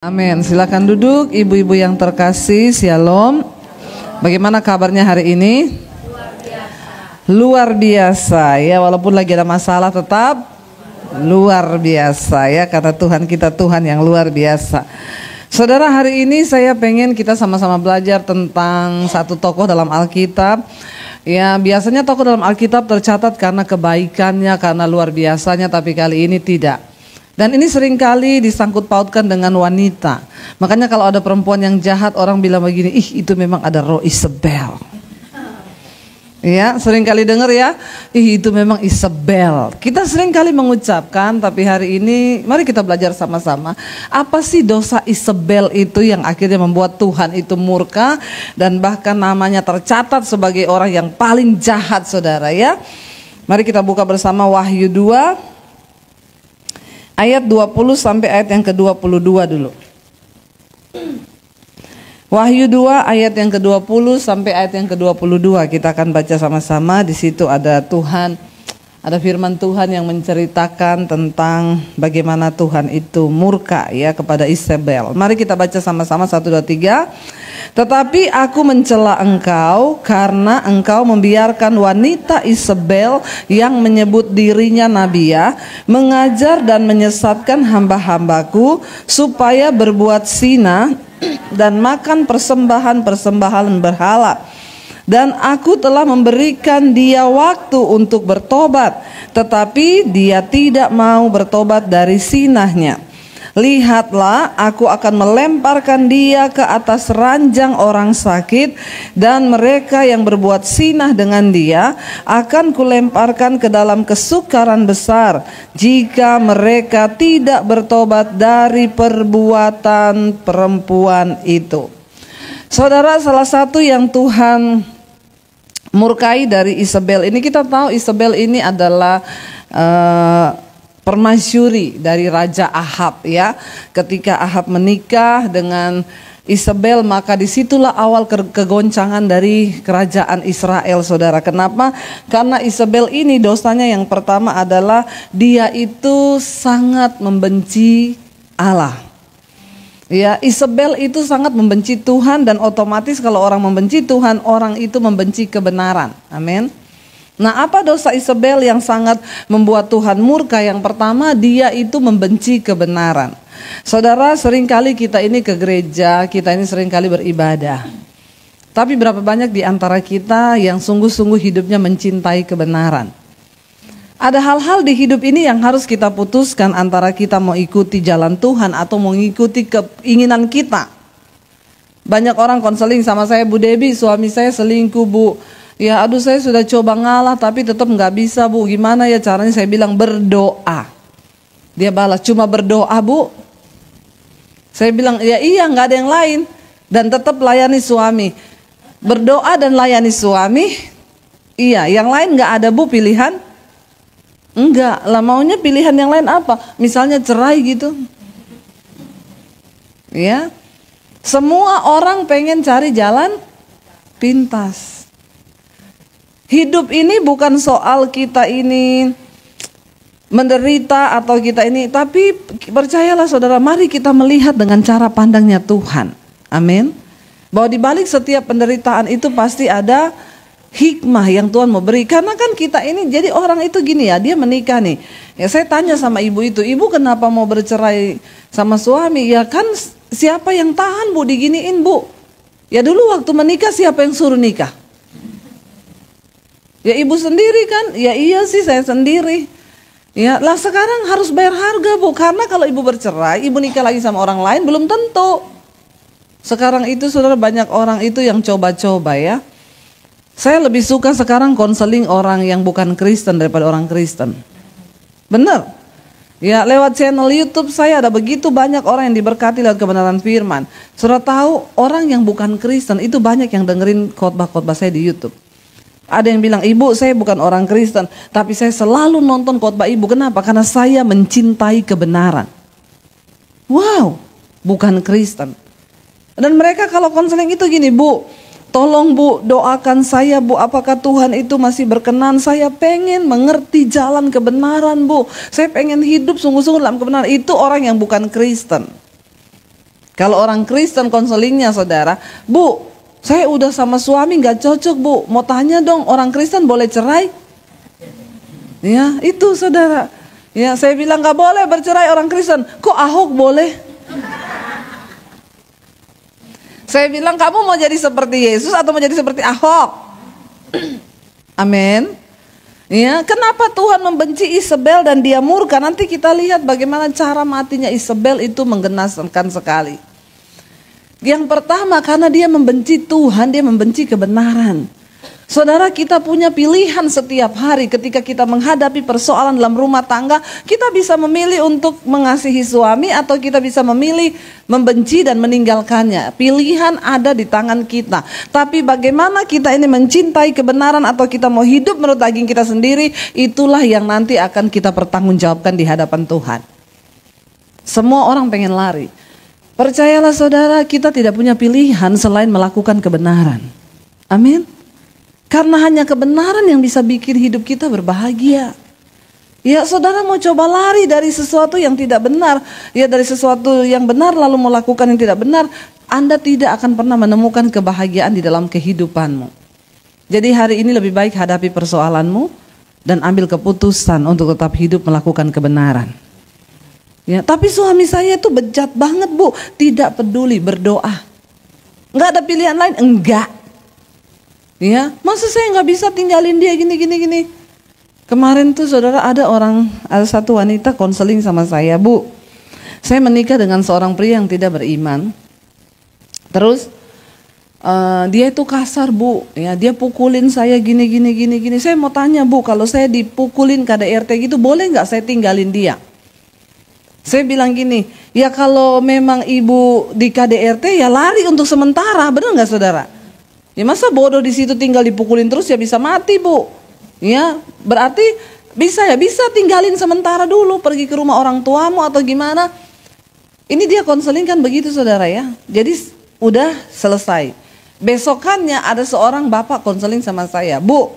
Amin. Silakan duduk, ibu-ibu yang terkasih. Shalom. Bagaimana kabarnya hari ini? Luar biasa ya, walaupun lagi ada masalah tetap luar biasa ya, karena Tuhan kita Tuhan yang luar biasa. Saudara, hari ini saya pengen kita sama-sama belajar tentang satu tokoh dalam Alkitab. Ya, biasanya tokoh dalam Alkitab tercatat karena kebaikannya, karena luar biasanya, tapi kali ini tidak. Dan ini seringkali disangkut pautkan dengan wanita. Makanya kalau ada perempuan yang jahat, orang bilang begini, ih itu memang ada roh Isabel. Ya, seringkali dengar ya, ih itu memang Isabel. Kita seringkali mengucapkan, tapi hari ini mari kita belajar sama-sama. Apa sih dosa Isabel itu yang akhirnya membuat Tuhan itu murka dan bahkan namanya tercatat sebagai orang yang paling jahat, saudara ya. Mari kita buka bersama Wahyu 2. Ayat 20 sampai ayat yang ke-22 dulu. Wahyu 2 ayat yang ke-20 sampai ayat yang ke-22 kita akan baca sama-sama. Di situ ada Tuhan, ada firman Tuhan yang menceritakan tentang bagaimana Tuhan itu murka ya kepada Isabel. Mari kita baca sama-sama 1 2 3. Tetapi aku mencela engkau karena engkau membiarkan wanita Isabel yang menyebut dirinya nabiya mengajar dan menyesatkan hamba-hambaku supaya berbuat zina dan makan persembahan-persembahan berhala. Dan aku telah memberikan dia waktu untuk bertobat, tetapi dia tidak mau bertobat dari zinahnya. Lihatlah, aku akan melemparkan dia ke atas ranjang orang sakit, dan mereka yang berbuat zinah dengan dia akan kulemparkan ke dalam kesukaran besar jika mereka tidak bertobat dari perbuatan perempuan itu. Saudara, salah satu yang Tuhan murkai dari Isabel ini, kita tahu Isabel ini adalah permasyuri dari Raja Ahab ya. Ketika Ahab menikah dengan Isabel, maka disitulah awal kegoncangan dari kerajaan Israel, saudara. Kenapa? Karena Isabel ini dosanya yang pertama adalah dia itu sangat membenci Allah. Ya, Isabel itu sangat membenci Tuhan, dan otomatis kalau orang membenci Tuhan, orang itu membenci kebenaran. Amin. Nah, apa dosa Isabel yang sangat membuat Tuhan murka? Yang pertama, dia itu membenci kebenaran. Saudara, seringkali kita ini ke gereja, kita ini seringkali beribadah. Tapi berapa banyak di antara kita yang sungguh-sungguh hidupnya mencintai kebenaran? Ada hal-hal di hidup ini yang harus kita putuskan antara kita mau ikuti jalan Tuhan atau mau mengikuti keinginan kita. Banyak orang konseling sama saya, Bu Debbie, suami saya selingkuh, Bu. Ya aduh, saya sudah coba ngalah tapi tetap nggak bisa, Bu. Gimana ya caranya? Saya bilang berdoa. Dia balas, cuma berdoa, Bu. Saya bilang, ya iya, nggak ada yang lain. Dan tetap layani suami. Berdoa dan layani suami. Iya, yang lain nggak ada, Bu, pilihan. Enggak lah, maunya pilihan yang lain apa? Misalnya cerai gitu. Ya, semua orang pengen cari jalan pintas. Hidup ini bukan soal kita ini menderita atau kita ini, tapi percayalah saudara, mari kita melihat dengan cara pandangnya Tuhan. Amin. Bahwa di balik setiap penderitaan itu pasti ada hikmah yang Tuhan mau beri. Karena kan kita ini, jadi orang itu gini ya, dia menikah nih. Ya saya tanya sama ibu itu, ibu kenapa mau bercerai sama suami? Ya kan siapa yang tahan, Bu, diginiin, Bu? Ya dulu waktu menikah siapa yang suruh nikah? Ya ibu sendiri kan? Ya iya sih, saya sendiri. Ya lah, sekarang harus bayar harga, Bu. Karena kalau ibu bercerai, ibu nikah lagi sama orang lain, belum tentu. Sekarang itu saudara, banyak orang itu yang coba-coba ya. Saya lebih suka sekarang konseling orang yang bukan Kristen daripada orang Kristen. Benar. Ya, lewat channel YouTube saya ada begitu banyak orang yang diberkati lewat kebenaran firman. Saudara tahu, orang yang bukan Kristen itu banyak yang dengerin khotbah-khotbah saya di YouTube. Ada yang bilang, ibu saya bukan orang Kristen, tapi saya selalu nonton khotbah ibu. Kenapa? Karena saya mencintai kebenaran. Wow, bukan Kristen. Dan mereka kalau konseling itu gini, Bu, tolong, Bu, doakan saya, Bu, apakah Tuhan itu masih berkenan? Saya pengen mengerti jalan kebenaran, Bu. Saya pengen hidup sungguh-sungguh dalam kebenaran. Itu orang yang bukan Kristen. Kalau orang Kristen konselingnya saudara, Bu, saya udah sama suami gak cocok Bu, mau tanya dong, orang Kristen boleh cerai? Ya itu saudara. Ya saya bilang gak boleh bercerai orang Kristen. Kok Ahok boleh? Saya bilang kamu mau jadi seperti Yesus atau mau jadi seperti Ahok? Amin. Ya, kenapa Tuhan membenci Isabel dan dia murka? Nanti kita lihat bagaimana cara matinya Isabel itu menggenaskan sekali. Yang pertama karena dia membenci Tuhan, dia membenci kebenaran. Saudara, kita punya pilihan setiap hari ketika kita menghadapi persoalan dalam rumah tangga. Kita bisa memilih untuk mengasihi suami atau kita bisa memilih membenci dan meninggalkannya. Pilihan ada di tangan kita. Tapi bagaimana kita ini mencintai kebenaran atau kita mau hidup menurut daging kita sendiri, itulah yang nanti akan kita pertanggungjawabkan di hadapan Tuhan. Semua orang pengen lari. Percayalah saudara, kita tidak punya pilihan selain melakukan kebenaran. Amin. Karena hanya kebenaran yang bisa bikin hidup kita berbahagia. Ya saudara mau coba lari dari sesuatu yang tidak benar, ya dari sesuatu yang benar lalu melakukan yang tidak benar, Anda tidak akan pernah menemukan kebahagiaan di dalam kehidupanmu. Jadi hari ini lebih baik hadapi persoalanmu dan ambil keputusan untuk tetap hidup melakukan kebenaran. Ya, tapi suami saya itu bejat banget Bu, tidak peduli, berdoa. Enggak ada pilihan lain? Enggak. Ya, masa saya nggak bisa tinggalin dia gini. Kemarin tuh saudara ada satu wanita konseling sama saya, Bu. Saya menikah dengan seorang pria yang tidak beriman. Terus dia itu kasar Bu, ya dia pukulin saya gini. Saya mau tanya Bu, kalau saya dipukulin KDRT gitu boleh nggak saya tinggalin dia? Saya bilang gini, ya kalau memang ibu di KDRT ya lari untuk sementara, benar nggak saudara? Ya masa bodoh di situ tinggal dipukulin terus ya bisa mati Bu. Ya berarti bisa tinggalin sementara dulu, pergi ke rumah orang tuamu atau gimana. Ini dia konseling kan begitu saudara ya. Jadi udah selesai. Besokannya ada seorang bapak konseling sama saya, Bu,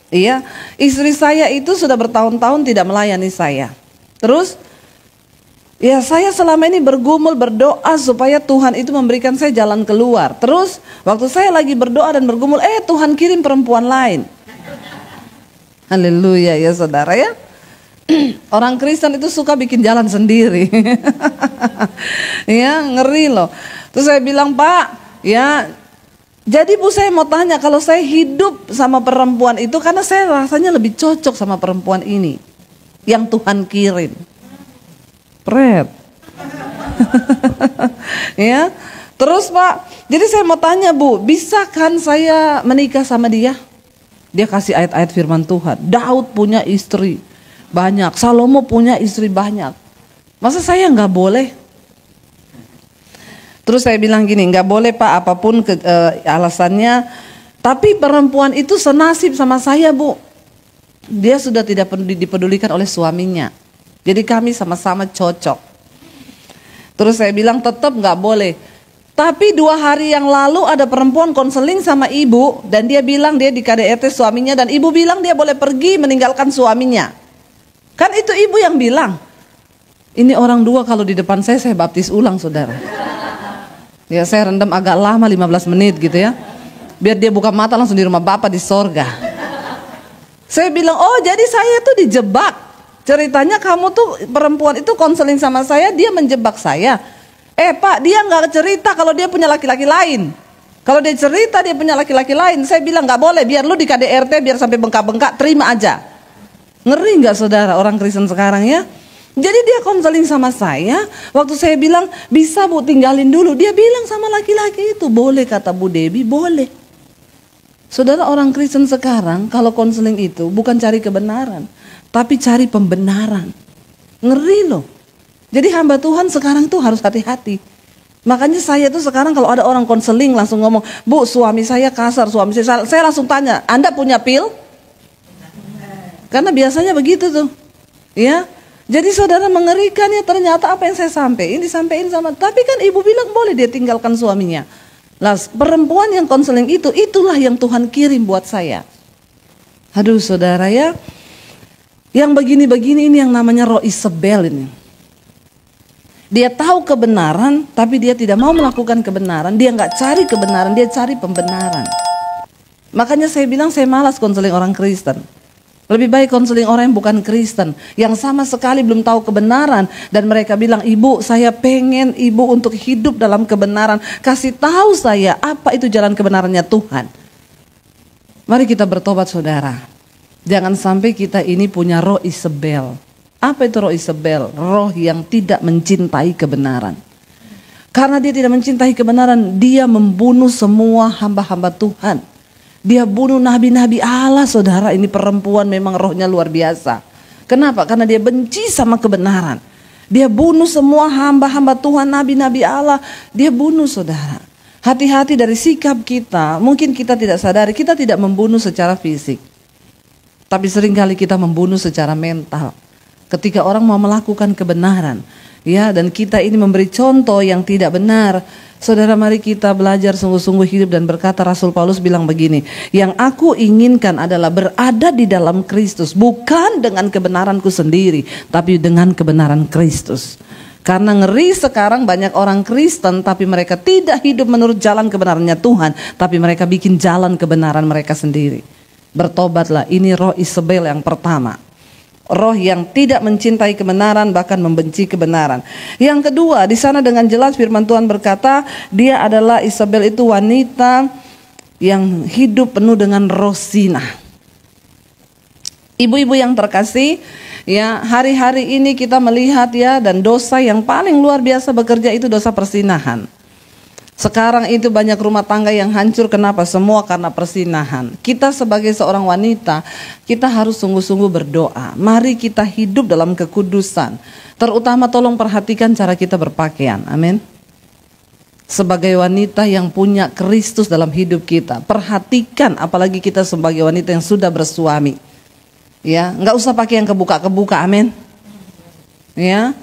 iya istri saya itu sudah bertahun-tahun tidak melayani saya. Terus ya saya selama ini bergumul berdoa supaya Tuhan itu memberikan saya jalan keluar. Terus waktu saya lagi berdoa dan bergumul, Tuhan kirim perempuan lain. Haleluya ya saudara ya. Orang Kristen itu suka bikin jalan sendiri. Ya ngeri loh. Terus saya bilang Pak, ya jadi Bu saya mau tanya, kalau saya hidup sama perempuan itu karena saya rasanya lebih cocok sama perempuan ini yang Tuhan kirim. Pret. Ya. Terus Pak, jadi saya mau tanya Bu, bisa kan saya menikah sama dia? Dia kasih ayat-ayat firman Tuhan. Daud punya istri banyak, Salomo punya istri banyak. Masa saya nggak boleh? Terus saya bilang gini, nggak boleh Pak, apapun alasannya. Tapi perempuan itu senasib sama saya Bu. Dia sudah tidak dipedulikan oleh suaminya. Jadi kami sama-sama cocok. Terus saya bilang tetap nggak boleh. Tapi 2 hari yang lalu ada perempuan konseling sama ibu. Dan dia bilang dia di KDRT suaminya. Dan ibu bilang dia boleh pergi meninggalkan suaminya. Kan itu ibu yang bilang. Ini orang 2 kalau di depan saya baptis ulang saudara. Ya saya rendam agak lama 15 menit gitu ya. Biar dia buka mata langsung di rumah Bapak di sorga. Saya bilang oh jadi saya tuh dijebak. Ceritanya kamu tuh perempuan itu konseling sama saya, dia menjebak saya. Pak, dia nggak cerita kalau dia punya laki-laki lain. Kalau dia cerita dia punya laki-laki lain, saya bilang nggak boleh. Biar lu di KDRT, biar sampai bengkak-bengkak, terima aja. Ngeri nggak saudara orang Kristen sekarang ya? Jadi dia konseling sama saya. Waktu saya bilang bisa Bu tinggalin dulu, dia bilang sama laki-laki itu boleh, kata Bu Debbie, boleh. Saudara orang Kristen sekarang kalau konseling itu bukan cari kebenaran, tapi cari pembenaran. Ngeri loh. Jadi hamba Tuhan sekarang tuh harus hati-hati. Makanya saya tuh sekarang kalau ada orang konseling langsung ngomong, Bu suami saya kasar, suami saya langsung tanya, Anda punya pil? Karena biasanya begitu tuh. Ya. Jadi saudara mengerikan ya, ternyata apa yang saya disampaikan sama, tapi kan ibu bilang boleh dia tinggalkan suaminya. Lah perempuan yang konseling itu, itulah yang Tuhan kirim buat saya. Aduh saudara ya. Yang begini-begini ini yang namanya roh Isabel ini. Dia tahu kebenaran, tapi dia tidak mau melakukan kebenaran. Dia nggak cari kebenaran, dia cari pembenaran. Makanya saya bilang saya malas konseling orang Kristen. Lebih baik konseling orang yang bukan Kristen, yang sama sekali belum tahu kebenaran. Dan mereka bilang, ibu saya pengen ibu untuk hidup dalam kebenaran. Kasih tahu saya apa itu jalan kebenarannya Tuhan. Mari kita bertobat saudara. Jangan sampai kita ini punya roh Isabel. Apa itu roh Isabel? Roh yang tidak mencintai kebenaran. Karena dia tidak mencintai kebenaran, dia membunuh semua hamba-hamba Tuhan. Dia bunuh nabi-nabi Allah, saudara. Ini perempuan memang rohnya luar biasa. Kenapa? Karena dia benci sama kebenaran. Dia bunuh semua hamba-hamba Tuhan, nabi-nabi Allah. Dia bunuh, saudara. Hati-hati dari sikap kita. Mungkin kita tidak sadari, kita tidak membunuh secara fisik. Tapi seringkali kita membunuh secara mental. Ketika orang mau melakukan kebenaran, ya, dan kita ini memberi contoh yang tidak benar, saudara, mari kita belajar sungguh-sungguh hidup dan berkata, Rasul Paulus bilang begini, yang aku inginkan adalah berada di dalam Kristus, bukan dengan kebenaranku sendiri, tapi dengan kebenaran Kristus. Karena ngeri sekarang banyak orang Kristen, tapi mereka tidak hidup menurut jalan kebenarannya Tuhan, tapi mereka bikin jalan kebenaran mereka sendiri. Bertobatlah, ini roh Isabel yang pertama. Roh yang tidak mencintai kebenaran, bahkan membenci kebenaran. Yang kedua, di sana dengan jelas firman Tuhan berkata, dia adalah Isabel itu wanita yang hidup penuh dengan roh zina. Ibu-ibu yang terkasih, ya, hari-hari ini kita melihat, ya, dan dosa yang paling luar biasa bekerja itu dosa persinahan. Sekarang itu banyak rumah tangga yang hancur. Kenapa? Semua karena persinahan. Kita sebagai seorang wanita, kita harus sungguh-sungguh berdoa. Mari kita hidup dalam kekudusan. Terutama tolong perhatikan cara kita berpakaian. Amin. Sebagai wanita yang punya Kristus dalam hidup kita, perhatikan, apalagi kita sebagai wanita yang sudah bersuami. Ya, nggak usah pakai yang kebuka-kebuka. Amin. Ya.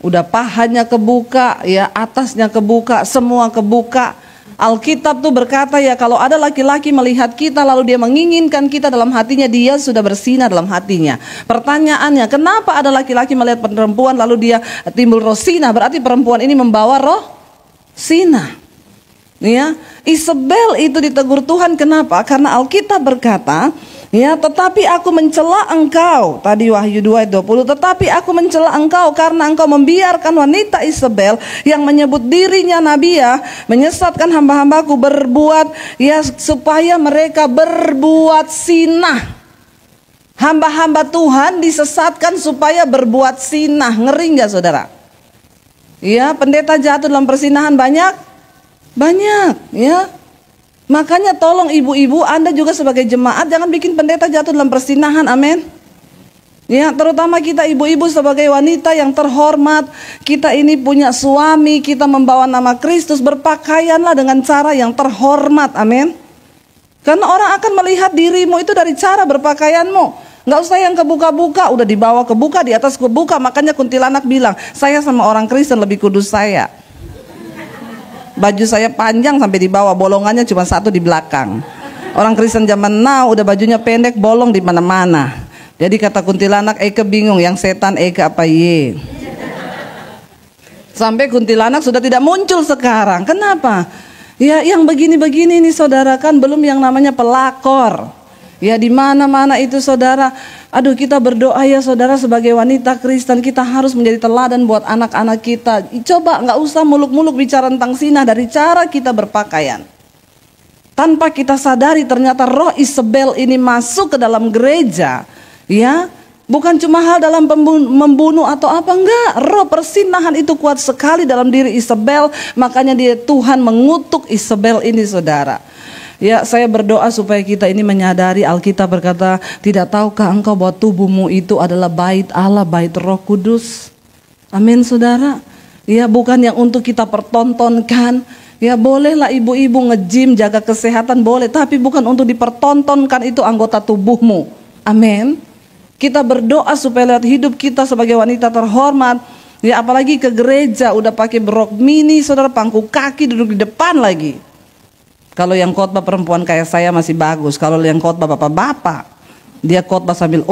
Udah pahanya kebuka, ya, atasnya kebuka, semua kebuka. Alkitab tuh berkata, ya, kalau ada laki-laki melihat kita lalu dia menginginkan kita dalam hatinya, dia sudah berzina dalam hatinya. Pertanyaannya, kenapa ada laki-laki melihat perempuan lalu dia timbul roh zina? Berarti perempuan ini membawa roh zina. Ya, Isabel itu ditegur Tuhan, kenapa? Karena Alkitab berkata, ya, tetapi aku mencela engkau. Tadi Wahyu 2 ayat 20. Tetapi aku mencela engkau karena engkau membiarkan wanita Isabel yang menyebut dirinya nabiah menyesatkan hamba-hambaku berbuat, ya, supaya mereka berbuat zina. Hamba-hamba Tuhan disesatkan supaya berbuat zina. Ngeri nggak, saudara? Ya, pendeta jatuh dalam persinahan banyak, ya. Makanya tolong ibu-ibu, Anda juga sebagai jemaat jangan bikin pendeta jatuh dalam persinahan. Amin. Ya, terutama kita ibu-ibu sebagai wanita yang terhormat, kita ini punya suami, kita membawa nama Kristus, berpakaianlah dengan cara yang terhormat. Amin. Karena orang akan melihat dirimu itu dari cara berpakaianmu. Nggak usah yang kebuka-buka, udah dibawa kebuka, di atas kebuka. Makanya kuntilanak bilang, saya sama orang Kristen lebih kudus saya. Baju saya panjang sampai di bawah, bolongannya cuma satu di belakang. Orang Kristen zaman now udah bajunya pendek, bolong di mana-mana. Jadi kata kuntilanak, Eke bingung, yang setan Eke apa ye? Sampai kuntilanak sudah tidak muncul sekarang. Kenapa? Ya, yang begini-begini nih, saudara, kan belum yang namanya pelakor. Ya, di mana-mana itu, saudara. Aduh, kita berdoa, ya, saudara, sebagai wanita Kristen kita harus menjadi teladan buat anak-anak kita. Coba nggak usah muluk-muluk bicara tentang zina, dari cara kita berpakaian. Tanpa kita sadari ternyata roh Isabel ini masuk ke dalam gereja. Ya, bukan cuma hal dalam membunuh atau apa, enggak. Roh persinahan itu kuat sekali dalam diri Isabel. Makanya Tuhan mengutuk Isabel ini, saudara. Ya, saya berdoa supaya kita ini menyadari, Alkitab berkata, tidak tahukah engkau bahwa tubuhmu itu adalah bait Allah, bait Roh Kudus. Amin, saudara. Ya, bukan yang untuk kita pertontonkan. Ya, bolehlah ibu-ibu nge-gym, jaga kesehatan, boleh. Tapi bukan untuk dipertontonkan, itu anggota tubuhmu. Amin. Kita berdoa supaya lihat hidup kita sebagai wanita terhormat. Ya, apalagi ke gereja udah pakai rok mini, saudara, pangku kaki, duduk di depan lagi. Kalau yang khotbah perempuan kayak saya masih bagus. Kalau yang khotbah bapak-bapak, dia khotbah sambil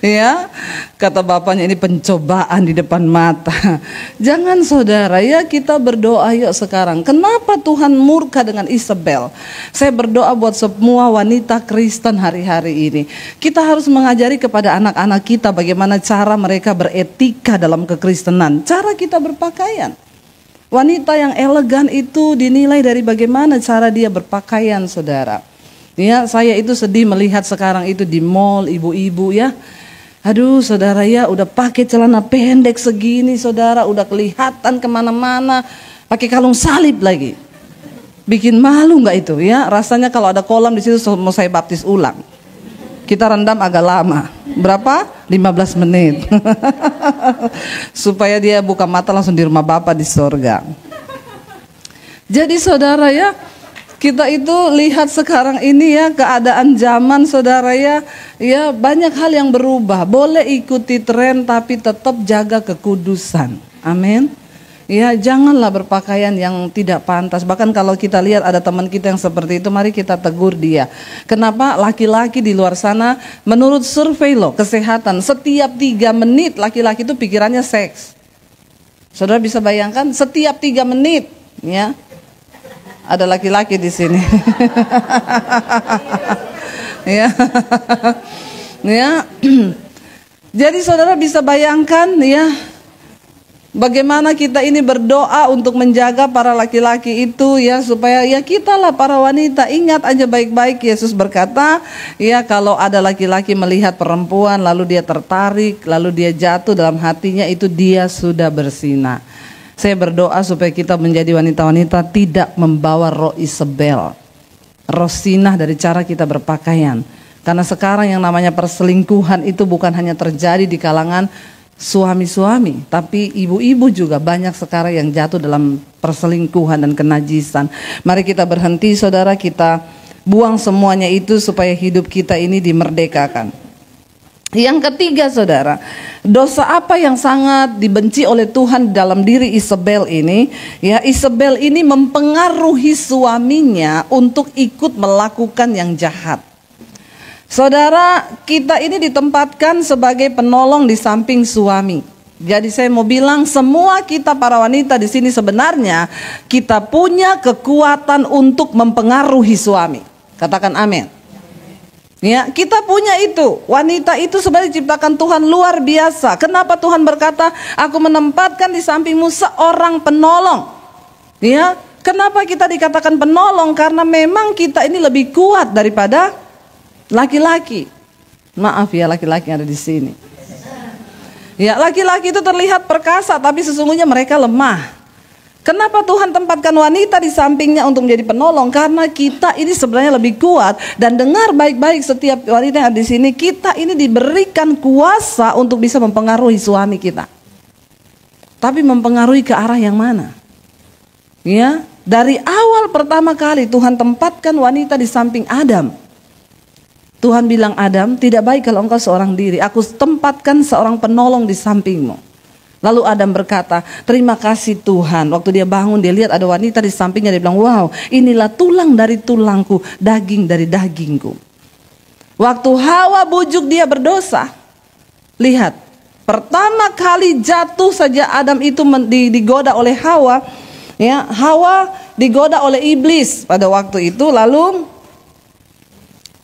Ya, kata bapaknya, ini pencobaan di depan mata. Jangan saudara, ya kita berdoa yuk sekarang. Kenapa Tuhan murka dengan Isabel? Saya berdoa buat semua wanita Kristen hari-hari ini. Kita harus mengajari kepada anak-anak kita bagaimana cara mereka beretika dalam kekristenan. Cara kita berpakaian. Wanita yang elegan itu dinilai dari bagaimana cara dia berpakaian, saudara. Ya, saya itu sedih melihat sekarang itu di mall ibu-ibu ya. Aduh saudara ya, udah pakai celana pendek segini saudara, udah kelihatan kemana-mana, pakai kalung salib lagi. Bikin malu nggak itu ya? Rasanya kalau ada kolam di situ mau saya baptis ulang. Kita rendam agak lama. Berapa? 15 menit. Supaya dia buka mata langsung di rumah Bapa di sorga. Jadi saudara ya, kita itu lihat sekarang ini ya, keadaan zaman saudara ya, ya banyak hal yang berubah. Boleh ikuti tren tapi tetap jaga kekudusan. Amin. Ya, janganlah berpakaian yang tidak pantas. Bahkan kalau kita lihat ada teman kita yang seperti itu, mari kita tegur dia. Kenapa? Laki-laki di luar sana, menurut survei loh kesehatan, setiap 3 menit laki-laki itu pikirannya seks. Saudara bisa bayangkan, setiap 3 menit ya. Ada laki-laki di sini. Ya. Ya. Jadi saudara bisa bayangkan ya, bagaimana kita ini berdoa untuk menjaga para laki-laki itu ya, supaya ya kita lah para wanita ingat aja baik-baik. Yesus berkata ya, kalau ada laki-laki melihat perempuan lalu dia tertarik, lalu dia jatuh dalam hatinya, itu dia sudah berzina. Saya berdoa supaya kita menjadi wanita-wanita tidak membawa roh Isabel, roh sinah dari cara kita berpakaian. Karena sekarang yang namanya perselingkuhan itu bukan hanya terjadi di kalangan suami-suami, tapi ibu-ibu juga banyak sekarang yang jatuh dalam perselingkuhan dan kenajisan. Mari kita berhenti saudara, kita buang semuanya itu supaya hidup kita ini dimerdekakan. Yang ketiga saudara, dosa apa yang sangat dibenci oleh Tuhan dalam diri Isabel ini? Ya, Isabel ini mempengaruhi suaminya untuk ikut melakukan yang jahat. Saudara, kita ini ditempatkan sebagai penolong di samping suami. Jadi saya mau bilang, semua kita para wanita di sini sebenarnya kita punya kekuatan untuk mempengaruhi suami. Katakan amin. Ya, kita punya itu. Wanita itu sebenarnya diciptakan Tuhan luar biasa. Kenapa Tuhan berkata, aku menempatkan di sampingmu seorang penolong? Ya, kenapa kita dikatakan penolong? Karena memang kita ini lebih kuat daripada laki-laki. Maaf ya laki-laki yang ada di sini. Ya, laki-laki itu terlihat perkasa tapi sesungguhnya mereka lemah. Kenapa Tuhan tempatkan wanita di sampingnya untuk menjadi penolong? Karena kita ini sebenarnya lebih kuat. Dan dengar baik-baik setiap wanita yang ada di sini, kita ini diberikan kuasa untuk bisa mempengaruhi suami kita. Tapi mempengaruhi ke arah yang mana? Ya, dari awal pertama kali Tuhan tempatkan wanita di samping Adam. Tuhan bilang, Adam, tidak baik kalau engkau seorang diri. Aku tempatkan seorang penolong di sampingmu. Lalu Adam berkata, terima kasih Tuhan. Waktu dia bangun, dia lihat ada wanita di sampingnya. Dia bilang, wow, inilah tulang dari tulangku, daging dari dagingku. Waktu Hawa bujuk dia berdosa, lihat, pertama kali jatuh saja Adam itu digoda oleh Hawa. Ya, Hawa digoda oleh iblis pada waktu itu. Lalu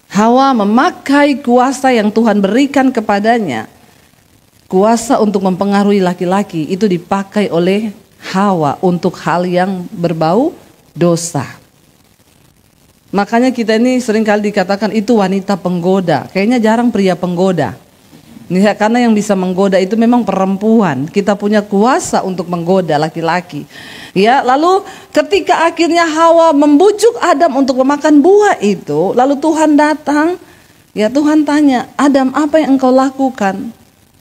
Hawa memakai kuasa yang Tuhan berikan kepadanya. Kuasa untuk mempengaruhi laki-laki itu dipakai oleh Hawa untuk hal yang berbau dosa. Makanya kita ini seringkali dikatakan itu wanita penggoda. Kayaknya jarang pria penggoda. Ya, karena yang bisa menggoda itu memang perempuan. Kita punya kuasa untuk menggoda laki-laki. Ya, lalu ketika akhirnya Hawa membujuk Adam untuk memakan buah itu, lalu Tuhan datang. Ya, Tuhan tanya, Adam, apa yang engkau lakukan?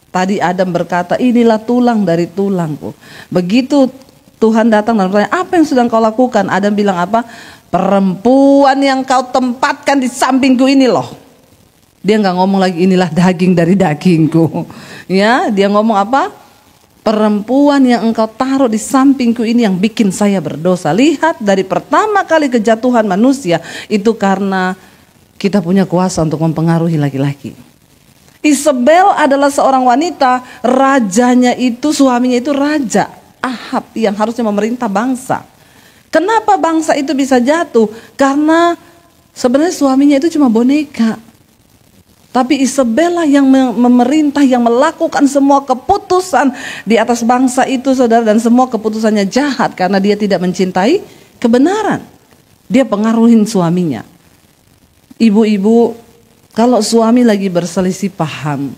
Tadi Adam berkata, inilah tulang dari tulangku. Begitu Tuhan datang dan bertanya, apa yang sudah engkau lakukan? Adam bilang apa? Perempuan yang kau tempatkan di sampingku ini loh. Dia nggak ngomong lagi inilah daging dari dagingku. Ya, dia ngomong apa? Perempuan yang engkau taruh di sampingku ini yang bikin saya berdosa. Lihat, dari pertama kali kejatuhan manusia itu karena kita punya kuasa untuk mempengaruhi laki-laki. Isabel adalah seorang wanita, rajanya itu, suaminya itu raja Ahab yang harusnya memerintah bangsa. Kenapa bangsa itu bisa jatuh? Karena sebenarnya suaminya itu cuma boneka. Tapi Isabel lah yang memerintah, yang melakukan semua keputusan di atas bangsa itu, saudara. Dan semua keputusannya jahat karena dia tidak mencintai kebenaran. Dia pengaruhin suaminya. Ibu-ibu, kalau suami lagi berselisih paham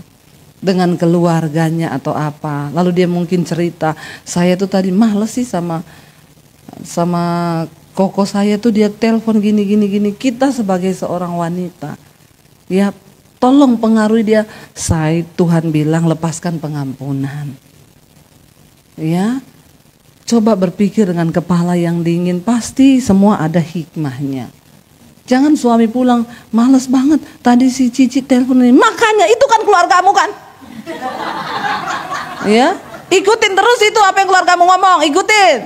dengan keluarganya atau apa, lalu dia mungkin cerita, saya tuh tadi males sih sama koko saya tuh, dia telepon gini. Kita sebagai seorang wanita, ya tolong pengaruhi dia. Tuhan bilang lepaskan pengampunan. Ya, coba berpikir dengan kepala yang dingin, pasti semua ada hikmahnya. Jangan suami pulang, males banget, tadi si Cici telepon ini, makanya itu kan keluargamu kan. Ya, ikutin terus itu apa yang keluargamu ngomong, ikutin.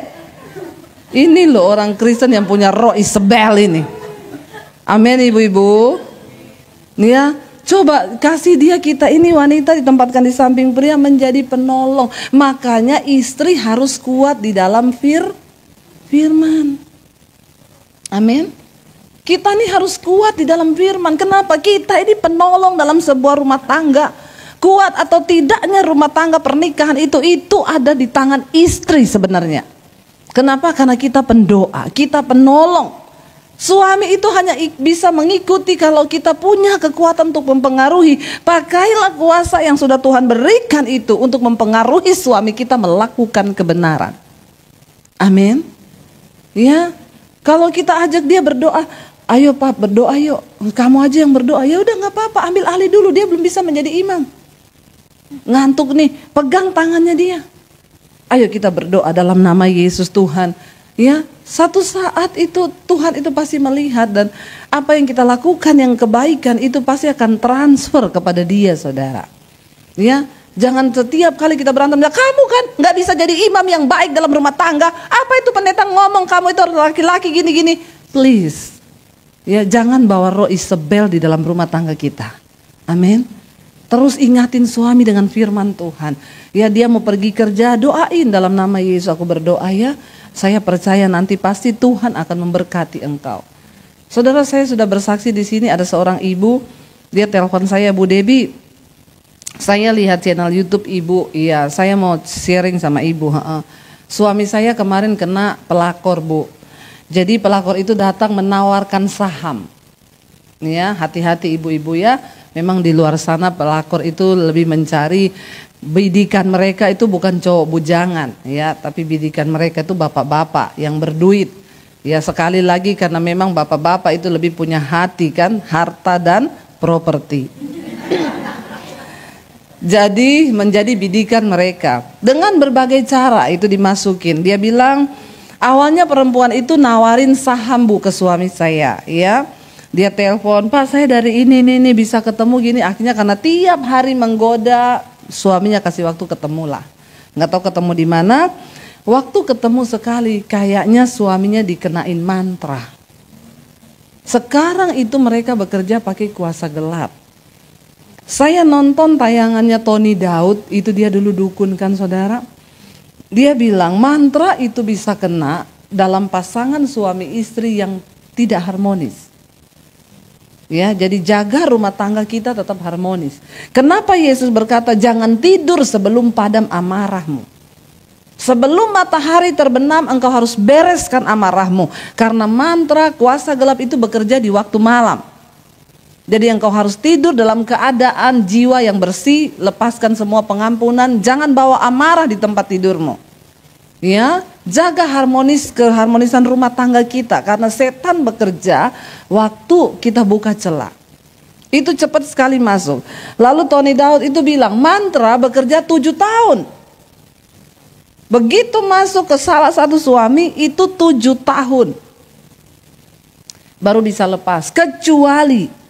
Ini loh orang Kristen yang punya roh Isabel ini. Amin ibu-ibu. Ya, coba kasih dia, kita ini wanita ditempatkan di samping pria menjadi penolong. Makanya istri harus kuat di dalam firman. Amin. Kita ini harus kuat di dalam firman. Kenapa? Kita ini penolong dalam sebuah rumah tangga. Kuat atau tidaknya rumah tangga pernikahan itu ada di tangan istri sebenarnya. Kenapa? Karena kita pendoa, kita penolong. Suami itu hanya bisa mengikuti kalau kita punya kekuatan untuk mempengaruhi. Pakailah kuasa yang sudah Tuhan berikan itu untuk mempengaruhi suami kita melakukan kebenaran. Amin. Ya, kalau kita ajak dia berdoa, ayo Pak berdoa yuk, kamu aja yang berdoa. Ya udah nggak apa-apa, ambil alih dulu, dia belum bisa menjadi imam. Ngantuk nih, pegang tangannya dia. Ayo kita berdoa dalam nama Yesus Tuhan. Ya, satu saat itu Tuhan itu pasti melihat, dan apa yang kita lakukan yang kebaikan itu pasti akan transfer kepada dia, saudara. Ya, jangan setiap kali kita berantem, ya kamu kan nggak bisa jadi imam yang baik dalam rumah tangga. Apa itu pendeta ngomong kamu itu laki-laki gini-gini? Please, ya jangan bawa roh Isabel di dalam rumah tangga kita. Amin. Terus ingatin suami dengan firman Tuhan. Ya, dia mau pergi kerja, doain dalam nama Yesus aku berdoa ya. Saya percaya nanti pasti Tuhan akan memberkati engkau. Saudara, saya sudah bersaksi di sini, ada seorang ibu, dia telepon saya, Bu Debbie, saya lihat channel YouTube ibu, iya saya mau sharing sama ibu. Suami saya kemarin kena pelakor, Bu. Jadi pelakor itu datang menawarkan saham. Ya, hati-hati ibu-ibu ya. Memang di luar sana pelakor itu lebih mencari bidikan mereka itu bukan cowok bujangan ya, tapi bidikan mereka itu bapak-bapak yang berduit. Ya, sekali lagi karena memang bapak-bapak itu lebih punya hati kan, harta dan properti. Jadi menjadi bidikan mereka dengan berbagai cara itu dimasukin. Dia bilang awalnya perempuan itu nawarin saham, Bu, ke suami saya ya. Dia telepon, Pak saya dari ini bisa ketemu gini. Akhirnya karena tiap hari menggoda, suaminya kasih waktu ketemu lah. Nggak tahu ketemu di mana. Waktu ketemu sekali, kayaknya suaminya dikenain mantra. Sekarang itu mereka bekerja pakai kuasa gelap. Saya nonton tayangannya Tony Daud, itu dia dulu dukun kan saudara. Dia bilang mantra itu bisa kena dalam pasangan suami istri yang tidak harmonis. Ya, jadi jaga rumah tangga kita tetap harmonis. Kenapa Yesus berkata jangan tidur sebelum padam amarahmu? Sebelum matahari terbenam engkau harus bereskan amarahmu. Karena mantra kuasa gelap itu bekerja di waktu malam. Jadi engkau harus tidur dalam keadaan jiwa yang bersih, lepaskan semua pengampunan, jangan bawa amarah di tempat tidurmu. Ya, jaga keharmonisan rumah tangga kita karena setan bekerja waktu kita buka celah. Itu cepat sekali masuk. Lalu Tony Daud itu bilang mantra bekerja 7 tahun. Begitu masuk ke salah satu suami itu 7 tahun baru bisa lepas. Kecuali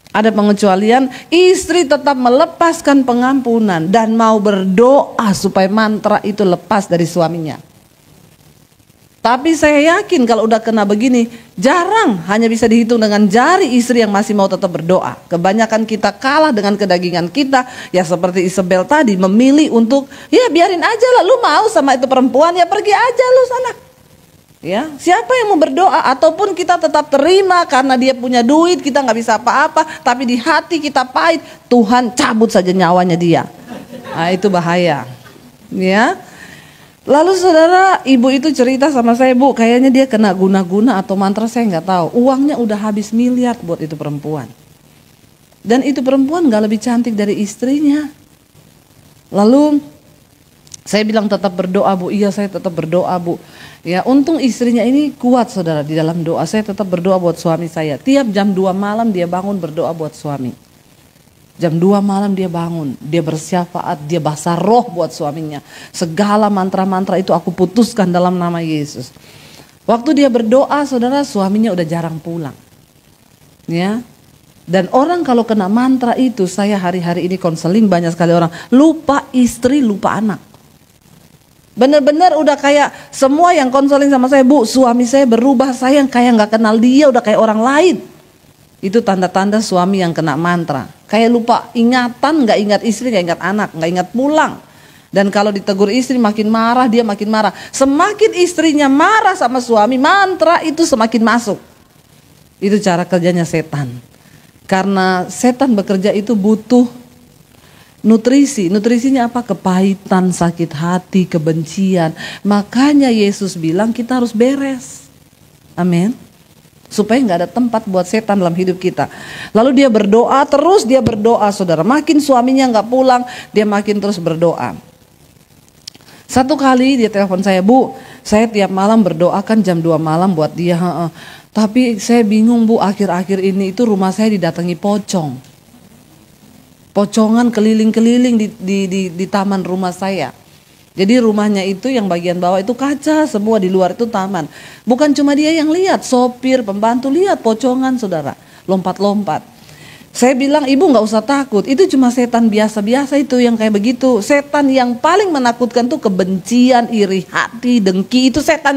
ada pengecualian, istri tetap melepaskan pengampunan dan mau berdoa supaya mantra itu lepas dari suaminya. Tapi saya yakin kalau udah kena begini, jarang, hanya bisa dihitung dengan jari istri yang masih mau tetap berdoa. Kebanyakan kita kalah dengan kedagingan kita, ya seperti Isabel tadi memilih untuk, ya biarin aja lah, lu mau sama itu perempuan, ya pergi aja lu sana. Ya, siapa yang mau berdoa? Ataupun kita tetap terima karena dia punya duit, kita nggak bisa apa-apa, tapi di hati kita pahit, Tuhan cabut saja nyawanya dia. Nah, itu bahaya. Ya. Lalu saudara, ibu itu cerita sama saya, Bu, kayaknya dia kena guna-guna atau mantra, saya nggak tahu. Uangnya udah habis miliar buat itu perempuan. Dan itu perempuan nggak lebih cantik dari istrinya. Lalu saya bilang tetap berdoa, Bu. Iya, saya tetap berdoa, Bu. Ya, untung istrinya ini kuat saudara di dalam doa. Saya tetap berdoa buat suami saya. Tiap jam 2 malam dia bangun berdoa buat suami. Jam 2 malam dia bangun, dia bersyafaat, dia basah roh buat suaminya. Segala mantra-mantra itu aku putuskan dalam nama Yesus. Waktu dia berdoa, saudara, suaminya udah jarang pulang. Ya. Dan orang kalau kena mantra itu, saya hari-hari ini konseling banyak sekali orang, lupa istri, lupa anak. Benar-benar udah kayak semua yang konseling sama saya, Bu, suami saya berubah, saya yang kayak gak kenal dia, udah kayak orang lain. Itu tanda-tanda suami yang kena mantra. Kayak lupa ingatan, gak ingat istri, gak ingat anak, gak ingat pulang. Dan kalau ditegur istri makin marah, dia makin marah. Semakin istrinya marah sama suami, mantra itu semakin masuk. Itu cara kerjanya setan. Karena setan bekerja itu butuh nutrisi. Nutrisinya apa? Kepahitan, sakit hati, kebencian. Makanya Yesus bilang kita harus beres. Amin. Supaya nggak ada tempat buat setan dalam hidup kita. Lalu dia berdoa terus, dia berdoa saudara. Makin suaminya nggak pulang, dia makin terus berdoa. Satu kali dia telepon saya, Bu, saya tiap malam berdoakan jam 2 malam buat dia. Tapi saya bingung, Bu, akhir-akhir ini itu rumah saya didatangi pocong. Pocongan keliling-keliling di taman rumah saya. Jadi rumahnya itu yang bagian bawah itu kaca, semua di luar itu taman. Bukan cuma dia yang lihat, sopir, pembantu lihat pocongan saudara, lompat-lompat. Saya bilang, Ibu nggak usah takut, itu cuma setan biasa-biasa itu yang kayak begitu. Setan yang paling menakutkan tuh kebencian, iri hati, dengki, itu setan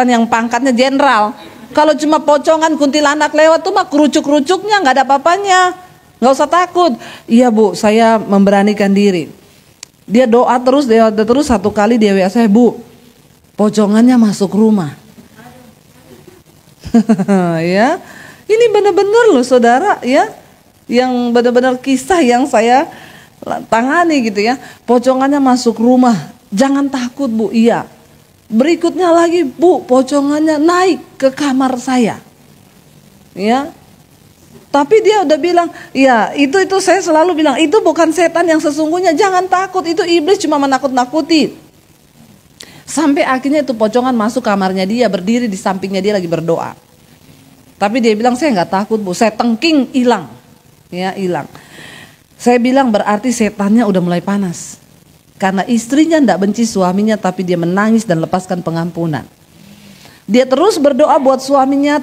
yang pangkatnya jenderal. Kalau cuma pocongan kuntilanak lewat tuh mah kerucuk-kerucuknya nggak ada apa-apanya, nggak usah takut. Iya Bu, saya memberanikan diri. Dia doa terus, satu kali dia WA saya, Bu, pocongannya masuk rumah. Ya, ini benar-benar loh saudara, ya, yang benar-benar kisah yang saya tangani gitu ya. Pocongannya masuk rumah, jangan takut Bu. Iya. Berikutnya lagi, Bu, pocongannya naik ke kamar saya. Ya. Tapi dia udah bilang, ya itu saya selalu bilang, itu bukan setan yang sesungguhnya, jangan takut, itu iblis cuma menakut-nakuti. Sampai akhirnya itu pocongan masuk kamarnya dia, berdiri di sampingnya dia lagi berdoa. Tapi dia bilang, saya nggak takut Bu, saya tengking, hilang. Ya, hilang. Saya bilang berarti setannya udah mulai panas. Karena istrinya nggak benci suaminya, tapi dia menangis dan lepaskan pengampunan. Dia terus berdoa buat suaminya,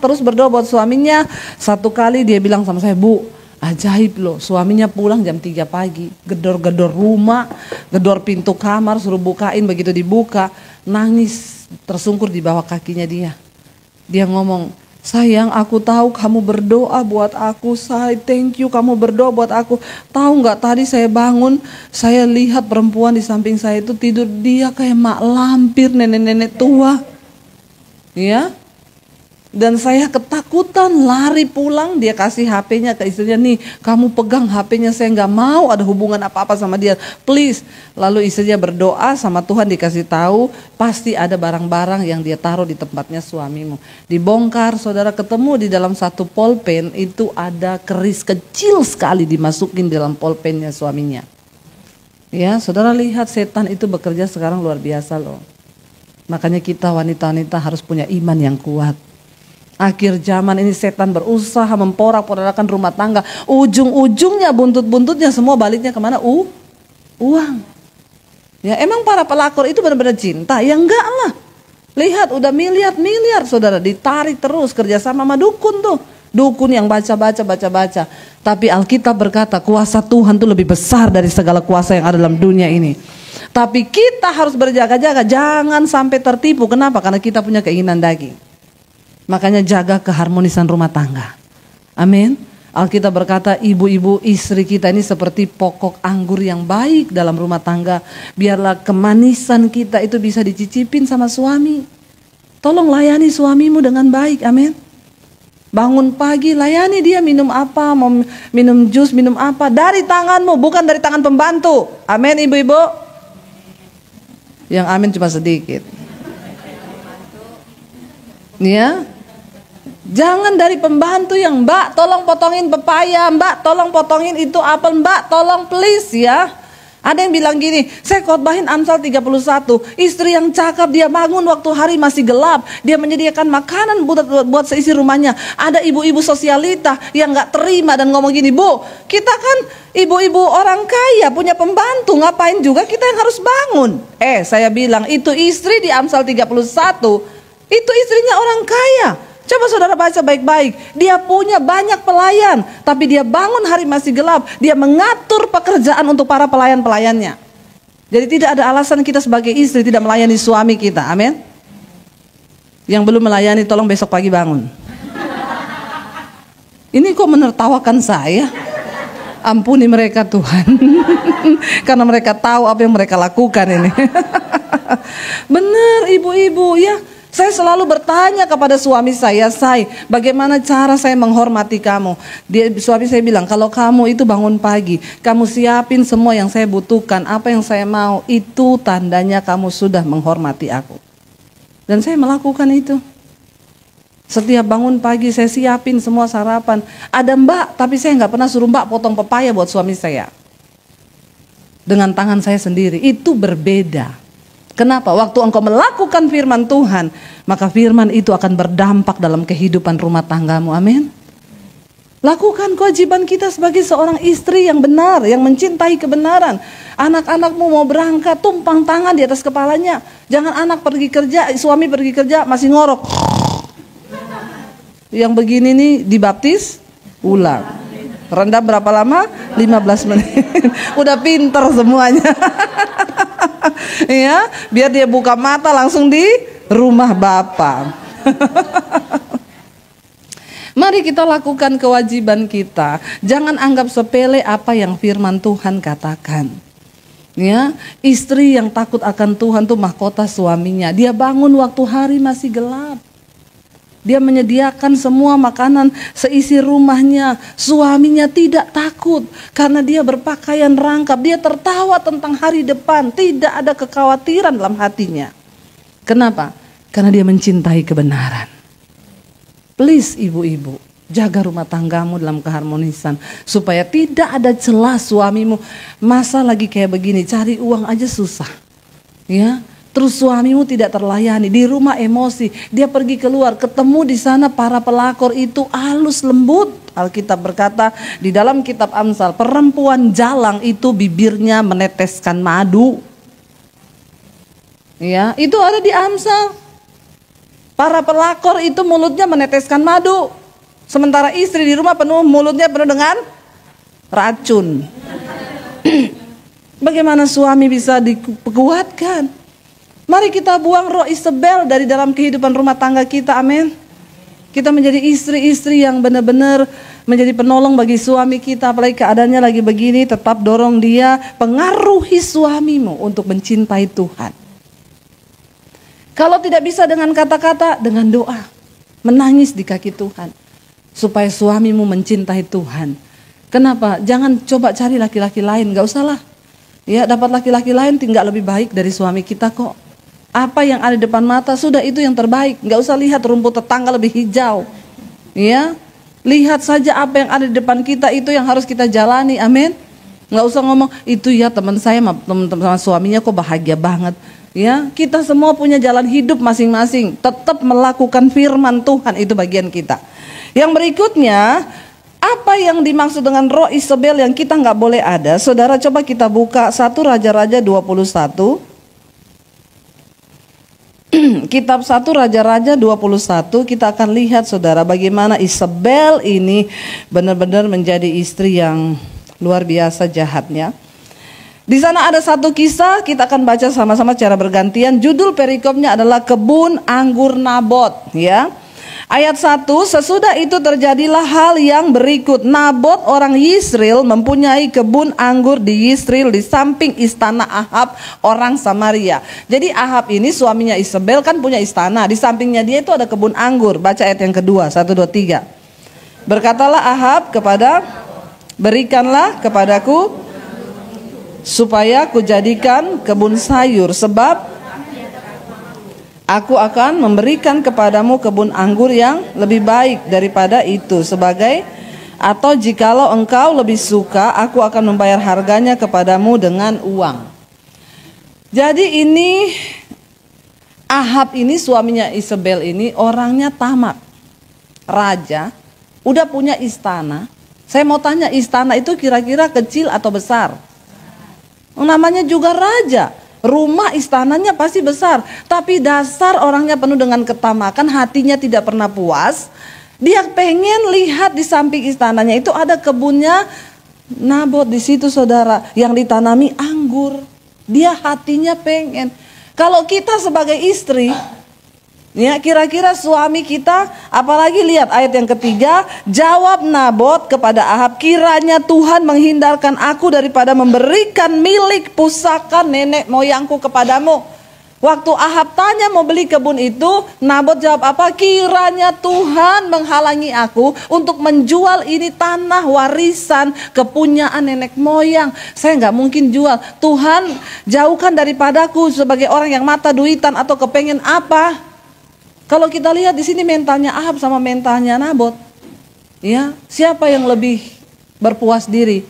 Satu kali dia bilang sama saya, Bu, ajaib loh, suaminya pulang jam 3 pagi, gedor-gedor rumah, gedor pintu kamar, suruh bukain, begitu dibuka, nangis tersungkur di bawah kakinya dia. Dia ngomong, sayang, aku tahu kamu berdoa buat aku, say, thank you kamu berdoa buat aku. Tahu nggak tadi saya bangun, saya lihat perempuan di samping saya itu tidur, dia kayak mak lampir, nenek-nenek tua. Ya, dan saya ketakutan, lari pulang, dia kasih HP-nya ke istrinya, nih kamu pegang HP-nya, saya nggak mau ada hubungan apa-apa sama dia, please. Lalu istrinya berdoa sama Tuhan, dikasih tahu pasti ada barang-barang yang dia taruh di tempatnya suamimu. Dibongkar, saudara, ketemu di dalam satu pulpen itu ada keris kecil sekali dimasukin dalam pulpennya suaminya. Ya, saudara lihat setan itu bekerja sekarang luar biasa loh. Makanya kita wanita-wanita harus punya iman yang kuat. Akhir zaman ini setan berusaha memporak-porandakan rumah tangga. Ujung-ujungnya, buntut-buntutnya semua baliknya kemana? Uang. Ya, emang para pelakor itu benar-benar cinta? Ya enggak lah. Lihat udah miliar-miliar saudara, ditarik terus kerjasama sama dukun tuh. Dukun yang baca-baca. Tapi Alkitab berkata kuasa Tuhan itu lebih besar dari segala kuasa yang ada dalam dunia ini. Tapi kita harus berjaga-jaga, jangan sampai tertipu. Kenapa? Karena kita punya keinginan daging. Makanya jaga keharmonisan rumah tangga. Amin. Alkitab berkata ibu-ibu istri kita ini seperti pokok anggur yang baik dalam rumah tangga. Biarlah kemanisan kita itu bisa dicicipin sama suami. Tolong layani suamimu dengan baik, amin. Bangun pagi layani dia minum apa, mau minum jus, minum apa. Dari tanganmu, bukan dari tangan pembantu. Amin ibu-ibu. Yang amin cuma sedikit. Ya. Jangan dari pembantu yang mbak tolong potongin pepaya, mbak tolong potongin itu apel, mbak tolong please ya. Ada yang bilang gini, saya khotbahin Amsal 31, istri yang cakap dia bangun waktu hari masih gelap, dia menyediakan makanan buat seisi rumahnya. Ada ibu-ibu sosialita yang gak terima dan ngomong gini, Bu, kita kan ibu-ibu orang kaya punya pembantu, ngapain juga kita yang harus bangun. Saya bilang itu istri di Amsal 31, itu istrinya orang kaya. Coba saudara baca baik-baik. Dia punya banyak pelayan, tapi dia bangun hari masih gelap. Dia mengatur pekerjaan untuk para pelayan-pelayannya. Jadi tidak ada alasan kita sebagai istri tidak melayani suami kita. Amin. Yang belum melayani tolong besok pagi bangun. Ini kok menertawakan saya? Ampuni mereka Tuhan. Karena mereka tahu apa yang mereka lakukan ini. Benar ibu-ibu ya. Saya selalu bertanya kepada suami saya, bagaimana cara saya menghormati kamu? Suami saya bilang, kalau kamu itu bangun pagi, kamu siapin semua yang saya butuhkan, apa yang saya mau, itu tandanya kamu sudah menghormati aku. Dan saya melakukan itu. Setiap bangun pagi saya siapin semua sarapan. Ada mbak, tapi saya nggak pernah suruh mbak potong pepaya buat suami saya. Dengan tangan saya sendiri, itu berbeda. Kenapa? Waktu engkau melakukan firman Tuhan, maka firman itu akan berdampak dalam kehidupan rumah tanggamu. Amin. Lakukan kewajiban kita sebagai seorang istri yang benar, yang mencintai kebenaran. Anak-anakmu mau berangkat, tumpang tangan di atas kepalanya. Jangan anak pergi kerja, suami pergi kerja masih ngorok. Yang begini nih dibaptis, ulang. Rendam berapa lama? 15 menit. Udah pinter semuanya. Ya, biar dia buka mata langsung di rumah Bapa. Mari kita lakukan kewajiban kita. Jangan anggap sepele apa yang firman Tuhan katakan. Ya, istri yang takut akan Tuhan tuh mahkota suaminya. Dia bangun waktu hari masih gelap. Dia menyediakan semua makanan seisi rumahnya. Suaminya tidak takut karena dia berpakaian rangkap. Dia tertawa tentang hari depan. Tidak ada kekhawatiran dalam hatinya. Kenapa? Karena dia mencintai kebenaran. Please ibu-ibu, jaga rumah tanggamu dalam keharmonisan. Supaya tidak ada celah suamimu. Masa lagi kayak begini, cari uang aja susah. Ya. Terus suamimu tidak terlayani, di rumah emosi, dia pergi keluar, ketemu di sana para pelakor itu halus lembut. Alkitab berkata di dalam kitab Amsal, perempuan jalang itu bibirnya meneteskan madu. Ya, itu ada di Amsal. Para pelakor itu mulutnya meneteskan madu. Sementara istri di rumah mulutnya penuh dengan racun. Bagaimana suami bisa dikuatkan? Mari kita buang roh Isabel dari dalam kehidupan rumah tangga kita, amin. Kita menjadi istri-istri yang benar-benar menjadi penolong bagi suami kita. Apalagi keadaannya lagi begini, tetap dorong dia, pengaruhi suamimu untuk mencintai Tuhan. Kalau tidak bisa dengan kata-kata, dengan doa. Menangis di kaki Tuhan. Supaya suamimu mencintai Tuhan. Kenapa? Jangan coba cari laki-laki lain, gak usah lah. Ya, dapat laki-laki lain tinggal lebih baik dari suami kita kok. Apa yang ada di depan mata sudah itu yang terbaik. Gak usah lihat rumput tetangga lebih hijau. Ya, lihat saja apa yang ada di depan kita, itu yang harus kita jalani. Amin. Gak usah ngomong itu ya teman saya sama suaminya kok bahagia banget. Ya, kita semua punya jalan hidup masing-masing. Tetap melakukan firman Tuhan, itu bagian kita. Yang berikutnya, apa yang dimaksud dengan roh Isabel yang kita nggak boleh ada? Saudara coba kita buka 1 Raja-Raja 21. Kitab 1 Raja-Raja 21, kita akan lihat saudara bagaimana Isabel ini benar-benar menjadi istri yang luar biasa jahatnya. Di sana ada satu kisah, kita akan baca sama-sama secara bergantian. Judul perikopnya adalah kebun anggur Nabot, ya. Ayat 1, sesudah itu terjadilah hal yang berikut. Nabot orang Yisrael mempunyai kebun anggur di Yisrael di samping istana Ahab orang Samaria. Jadi Ahab ini suaminya Isabel kan punya istana, di sampingnya dia itu ada kebun anggur. Baca ayat yang kedua, 1, 2, 3. Berkatalah Ahab berikanlah kepadaku supaya kujadikan kebun sayur, sebab aku akan memberikan kepadamu kebun anggur yang lebih baik daripada itu atau jikalau engkau lebih suka, aku akan membayar harganya kepadamu dengan uang. Jadi ini Ahab ini suaminya Isabel ini orangnya tamak. Raja, udah punya istana. Saya mau tanya, istana itu kira-kira kecil atau besar? Namanya juga raja. Rumah istananya pasti besar, tapi dasar orangnya penuh dengan ketamakan, hatinya tidak pernah puas. Dia pengen lihat di samping istananya itu ada kebunnya Nabot di situ, saudara, yang ditanami anggur. Dia hatinya pengen. Kalau kita sebagai istri, ya, kira-kira suami kita, apalagi lihat ayat yang ketiga, jawab Nabot kepada Ahab, kiranya Tuhan menghindarkan aku daripada memberikan milik pusaka nenek moyangku kepadamu. Waktu Ahab tanya mau beli kebun itu, Nabot jawab apa? Kiranya Tuhan menghalangi aku untuk menjual ini tanah warisan kepunyaan nenek moyang. Saya nggak mungkin jual. Tuhan jauhkan daripadaku sebagai orang yang mata duitan atau kepengen apa. Kalau kita lihat di sini mentalnya Ahab sama mentalnya Nabot, ya, siapa yang lebih berpuas diri?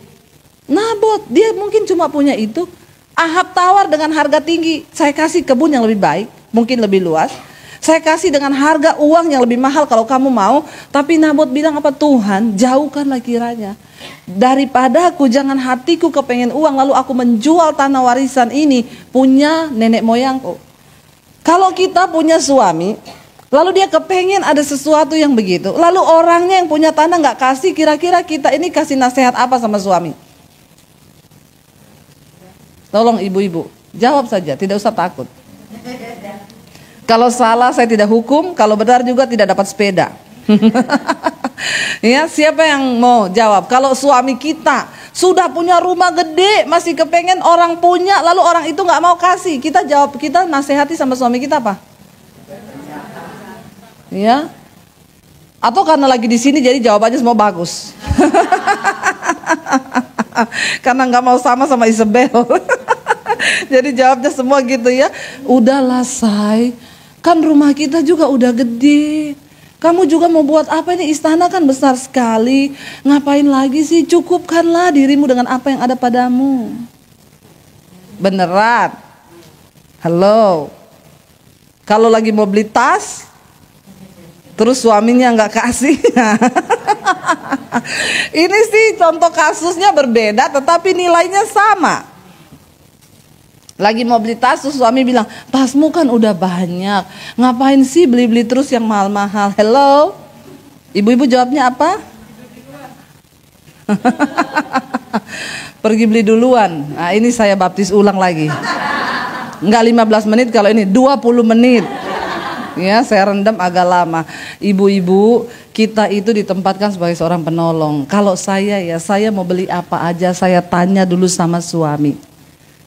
Nabot, dia mungkin cuma punya itu. Ahab tawar dengan harga tinggi, saya kasih kebun yang lebih baik, mungkin lebih luas. Saya kasih dengan harga uang yang lebih mahal kalau kamu mau. Tapi Nabot bilang apa? Tuhan, jauhkanlah kiranya daripada aku, jangan hatiku kepengen uang lalu aku menjual tanah warisan ini punya nenek moyangku. Kalau kita punya suami, lalu dia kepengen ada sesuatu yang begitu, lalu orangnya yang punya tanah nggak kasih, kira-kira kita ini kasih nasihat apa sama suami? Tolong ibu-ibu, jawab saja, tidak usah takut. Kalau salah saya tidak hukum, kalau benar juga tidak dapat sepeda. Ya, siapa yang mau jawab? Kalau suami kita sudah punya rumah gede, masih kepengen orang punya, lalu orang itu nggak mau kasih, kita jawab, kita nasihati sama suami kita apa? Ya, atau karena lagi di sini jadi jawabannya semua bagus. Karena nggak mau sama Isabel. Jadi jawabnya semua gitu ya. Udahlah say, kan rumah kita juga udah gede. Kamu juga mau buat apa ini? Istana kan besar sekali. Ngapain lagi sih? Cukupkanlah dirimu dengan apa yang ada padamu. Beneran? Halo. Kalau lagi mau beli tas, terus suaminya nggak kasih. Ini sih contoh kasusnya berbeda, tetapi nilainya sama. Lagi mau beli tas, terus suami bilang, tasmu kan udah banyak, ngapain sih beli-beli terus yang mahal-mahal? Hello, ibu-ibu jawabnya apa? Pergi beli duluan. Nah, ini saya baptis ulang lagi. Enggak 15 menit, kalau ini 20 menit. Ya, saya rendam agak lama. Ibu-ibu, kita itu ditempatkan sebagai seorang penolong. Kalau saya mau beli apa aja, saya tanya dulu sama suami.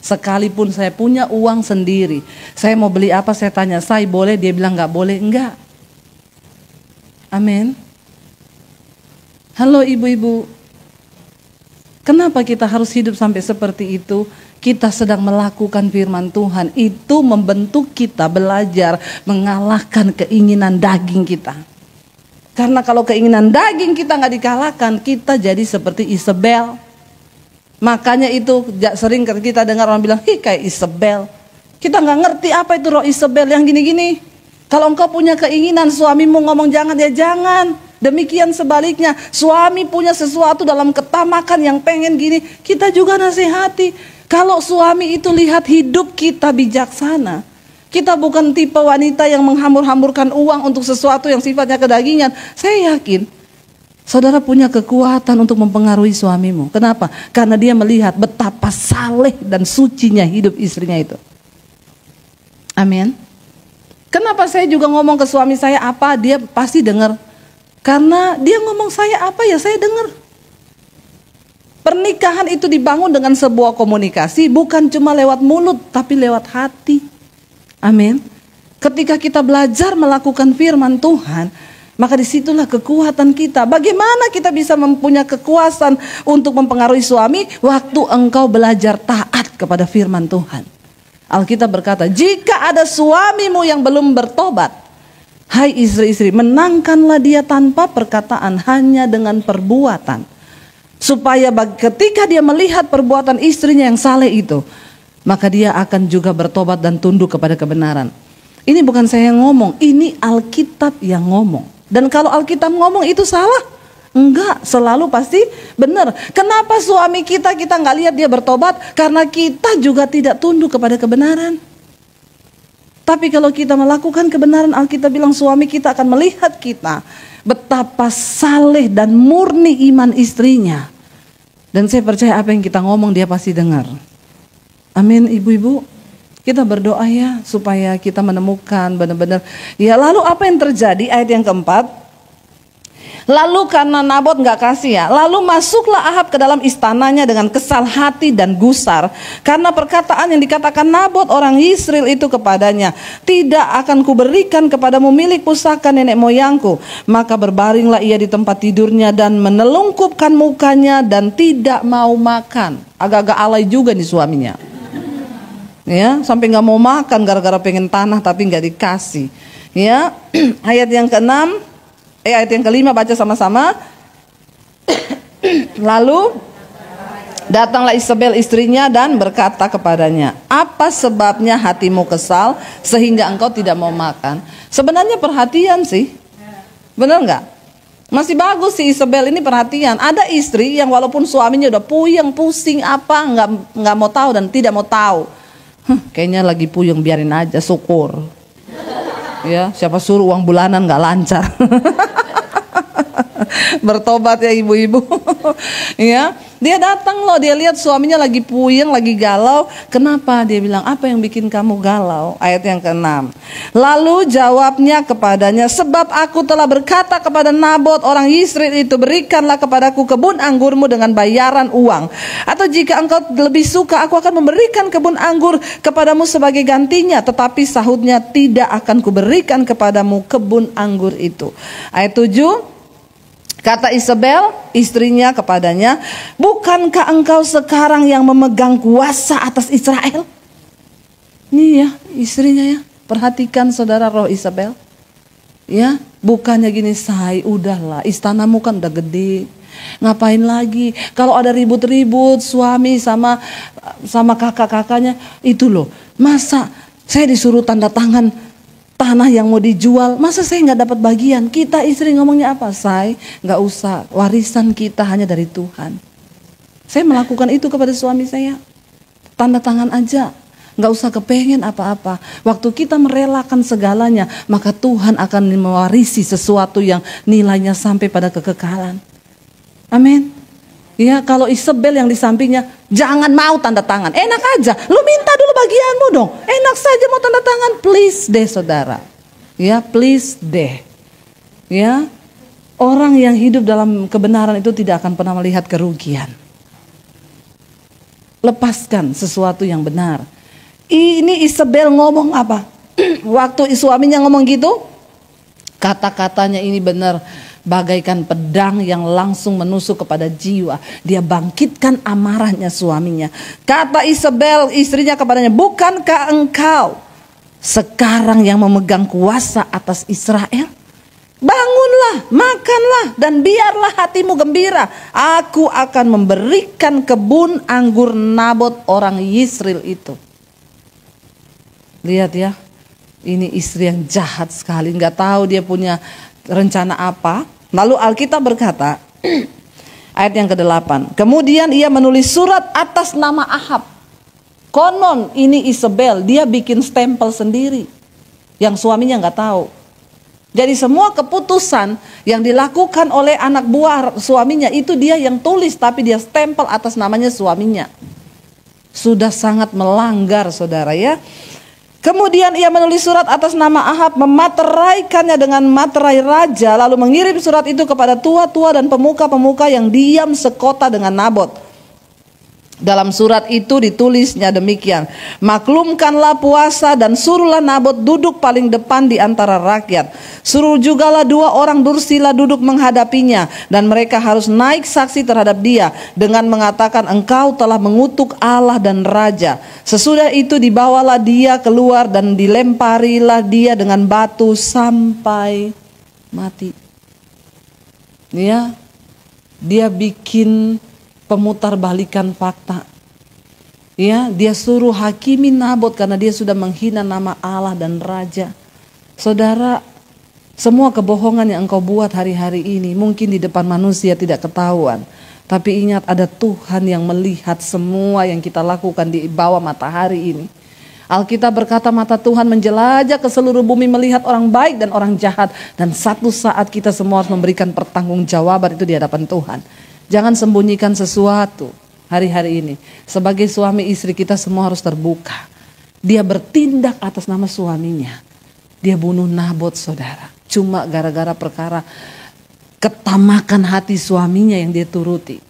Sekalipun saya punya uang sendiri, saya mau beli apa, saya tanya, saya boleh? Dia bilang nggak boleh, enggak. Amin. Halo ibu-ibu, kenapa kita harus hidup sampai seperti itu? Kita sedang melakukan firman Tuhan, itu membentuk kita belajar mengalahkan keinginan daging kita. Karena kalau keinginan daging kita nggak dikalahkan, kita jadi seperti Isabel. Makanya itu sering kita dengar orang bilang, "Ih, kayak Isabel." Kita nggak ngerti apa itu roh Isabel yang gini-gini. Kalau engkau punya keinginan, suamimu ngomong jangan, ya jangan. Demikian sebaliknya, suami punya sesuatu dalam ketamakan yang pengen gini, kita juga nasihati. Kalau suami itu lihat hidup kita bijaksana, kita bukan tipe wanita yang menghambur-hamburkan uang untuk sesuatu yang sifatnya kedagingan. Saya yakin Saudara punya kekuatan untuk mempengaruhi suamimu. Kenapa? Karena dia melihat betapa saleh dan sucinya hidup istrinya itu. Amin. Kenapa saya juga ngomong ke suami saya apa, dia pasti dengar. Karena dia ngomong saya apa, ya saya dengar. Pernikahan itu dibangun dengan sebuah komunikasi, bukan cuma lewat mulut, tapi lewat hati. Amin. Ketika kita belajar melakukan firman Tuhan, maka disitulah kekuatan kita. Bagaimana kita bisa mempunyai kekuasaan untuk mempengaruhi suami? Waktu engkau belajar taat kepada firman Tuhan. Alkitab berkata, jika ada suamimu yang belum bertobat, hai istri-istri, menangkanlah dia tanpa perkataan, hanya dengan perbuatan. Supaya ketika dia melihat perbuatan istrinya yang saleh itu, maka dia akan juga bertobat dan tunduk kepada kebenaran. Ini bukan saya yang ngomong, ini Alkitab yang ngomong. Dan kalau Alkitab ngomong itu salah? Enggak, selalu pasti benar. Kenapa suami kita nggak lihat dia bertobat? Karena kita juga tidak tunduk kepada kebenaran. Tapi kalau kita melakukan kebenaran, Alkitab bilang suami kita akan melihat kita betapa saleh dan murni iman istrinya. Dan saya percaya apa yang kita ngomong dia pasti dengar. Amin, ibu-ibu. Kita berdoa ya supaya kita menemukan benar-benar. Ya, lalu apa yang terjadi? Ayat yang keempat. Lalu karena Nabot nggak kasih ya, lalu masuklah Ahab ke dalam istananya dengan kesal hati dan gusar karena perkataan yang dikatakan Nabot orang Yisrael itu kepadanya, tidak akan kuberikan kepadamu milik pusaka nenek moyangku. Maka berbaringlah ia di tempat tidurnya dan menelungkupkan mukanya dan tidak mau makan. Agak-agak alay juga nih suaminya. Ya, sampai nggak mau makan gara-gara pengen tanah tapi nggak dikasih. Ya, ayat yang ke-6, ayat yang ke-5 baca sama-sama. Lalu datanglah Isabel istrinya dan berkata kepadanya, apa sebabnya hatimu kesal sehingga engkau tidak mau makan? Sebenarnya perhatian sih, benar nggak? Masih bagus sih Isabel ini perhatian. Ada istri yang walaupun suaminya udah puyeng, pusing apa, nggak mau tahu dan tidak mau tahu. Kayaknya lagi puyeng, biarin aja, syukur. Ya, siapa suruh uang bulanan nggak lancar. Bertobat ya ibu-ibu. Ya, dia datang loh, dia lihat suaminya lagi puyeng, lagi galau. Kenapa? Dia bilang, apa yang bikin kamu galau? Ayat yang ke-6. Lalu jawabnya kepadanya, sebab aku telah berkata kepada Nabot orang Yisrael itu, berikanlah kepadaku kebun anggurmu dengan bayaran uang. Atau jika engkau lebih suka, aku akan memberikan kebun anggur kepadamu sebagai gantinya. Tetapi sahutnya, tidak akan kuberikan kepadamu kebun anggur itu. Ayat 7. Kata Isabel, istrinya kepadanya, bukankah engkau sekarang yang memegang kuasa atas Israel? Ini ya, istrinya ya. Perhatikan saudara roh Isabel. Ya, bukannya gini, say, udahlah, istanamu kan udah gede. Ngapain lagi? Kalau ada ribut-ribut suami sama kakak-kakaknya, itu loh. Masa saya disuruh tanda tangan tanah yang mau dijual, masa saya nggak dapat bagian? Kita istri ngomongnya apa? Saya nggak usah, warisan kita hanya dari Tuhan. Saya melakukan itu kepada suami saya, tanda tangan aja, nggak usah kepengen apa-apa. Waktu kita merelakan segalanya, maka Tuhan akan mewarisi sesuatu yang nilainya sampai pada kekekalan. Amin. Ya, kalau Isabel yang di sampingnya, jangan mau tanda tangan. Enak aja, lu minta dulu bagianmu dong. Enak saja mau tanda tangan, please deh saudara. Ya, please deh. Ya, orang yang hidup dalam kebenaran itu tidak akan pernah melihat kerugian. Lepaskan sesuatu yang benar. Ini Isabel ngomong apa? Waktu suaminya ngomong gitu, kata-katanya ini benar. Bagaikan pedang yang langsung menusuk kepada jiwa. Dia bangkitkan amarahnya suaminya. Kata Isabel istrinya kepadanya, bukankah engkau sekarang yang memegang kuasa atas Israel? Bangunlah, makanlah, dan biarlah hatimu gembira. Aku akan memberikan kebun anggur Nabot orang Yisrael itu. Lihat ya, ini istri yang jahat sekali. Nggak tahu dia punya rencana apa. Lalu Alkitab berkata, ayat yang ke-8, kemudian ia menulis surat atas nama Ahab. Konon ini Isabel, dia bikin stempel sendiri yang suaminya nggak tahu. Jadi semua keputusan yang dilakukan oleh anak buah suaminya itu dia yang tulis, tapi dia stempel atas namanya suaminya. Sudah sangat melanggar, saudara ya. Kemudian ia menulis surat atas nama Ahab, memateraikannya dengan materai raja, lalu mengirim surat itu kepada tua-tua dan pemuka-pemuka yang diam sekota dengan Nabot. Dalam surat itu ditulisnya demikian, maklumkanlah puasa dan suruhlah Nabot duduk paling depan di antara rakyat. Suruh jugalah 2 orang dursila duduk menghadapinya, dan mereka harus naik saksi terhadap dia dengan mengatakan, engkau telah mengutuk Allah dan raja. Sesudah itu dibawalah dia keluar dan dilemparilah dia dengan batu sampai mati. Ya, dia bikin pemutarbalikan fakta. Ya, dia suruh hakimi Nabot karena dia sudah menghina nama Allah dan raja. Saudara, semua kebohongan yang engkau buat hari-hari ini mungkin di depan manusia tidak ketahuan, tapi ingat ada Tuhan yang melihat semua yang kita lakukan di bawah matahari ini. Alkitab berkata mata Tuhan menjelajah ke seluruh bumi melihat orang baik dan orang jahat, dan satu saat kita semua harus memberikan pertanggungjawaban itu di hadapan Tuhan. Jangan sembunyikan sesuatu hari-hari ini. Sebagai suami istri kita semua harus terbuka. Dia bertindak atas nama suaminya. Dia bunuh Nabot, saudara. Cuma gara-gara perkara ketamakan hati suaminya yang dia turuti.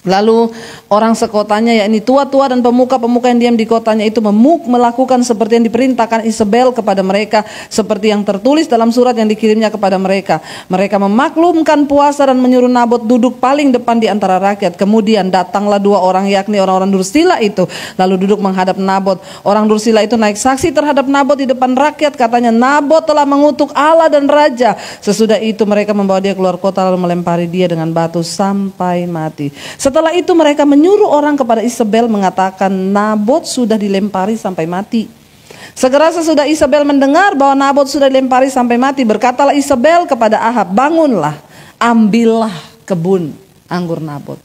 Lalu orang sekotanya, yakni tua-tua dan pemuka-pemuka yang diam di kotanya itu melakukan seperti yang diperintahkan Isabel kepada mereka, seperti yang tertulis dalam surat yang dikirimnya kepada mereka. Mereka memaklumkan puasa dan menyuruh Nabot duduk paling depan di antara rakyat. Kemudian datanglah 2 orang, yakni orang-orang dursila itu, lalu duduk menghadap Nabot. Orang dursila itu naik saksi terhadap Nabot di depan rakyat, katanya, Nabot telah mengutuk Allah dan raja. Sesudah itu mereka membawa dia keluar kota lalu melempari dia dengan batu sampai mati. Setelah itu mereka menyuruh orang kepada Isabel mengatakan Nabot sudah dilempari sampai mati. Segera sesudah Isabel mendengar bahwa Nabot sudah dilempari sampai mati, berkatalah Isabel kepada Ahab, bangunlah, ambillah kebun anggur Nabot.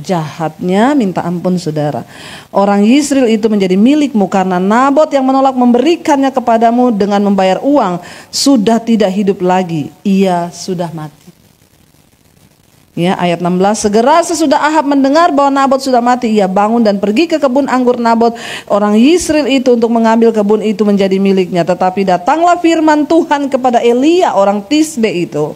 Jahatnya minta ampun, saudara. Orang Yisrael itu menjadi milikmu karena Nabot yang menolak memberikannya kepadamu dengan membayar uang sudah tidak hidup lagi, ia sudah mati. Ya, ayat 16, segera sesudah Ahab mendengar bahwa Nabot sudah mati, ia bangun dan pergi ke kebun anggur Nabot orang Yisrael itu untuk mengambil kebun itu menjadi miliknya. Tetapi datanglah firman Tuhan kepada Elia orang Tisbe itu.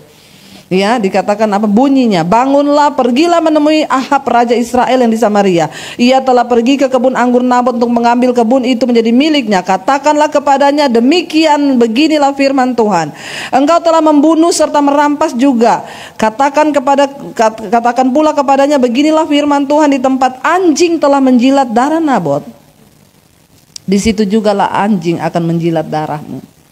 Ya, dikatakan apa bunyinya? Bangunlah, pergilah menemui Ahab raja Israel yang di Samaria. Ia telah pergi ke kebun anggur Nabot untuk mengambil kebun itu menjadi miliknya. Katakanlah kepadanya, demikian beginilah firman Tuhan. Engkau telah membunuh serta merampas juga. Katakan pula kepadanya, beginilah firman Tuhan, di tempat anjing telah menjilat darah Nabot, di situ jugalah anjing akan menjilat darahmu.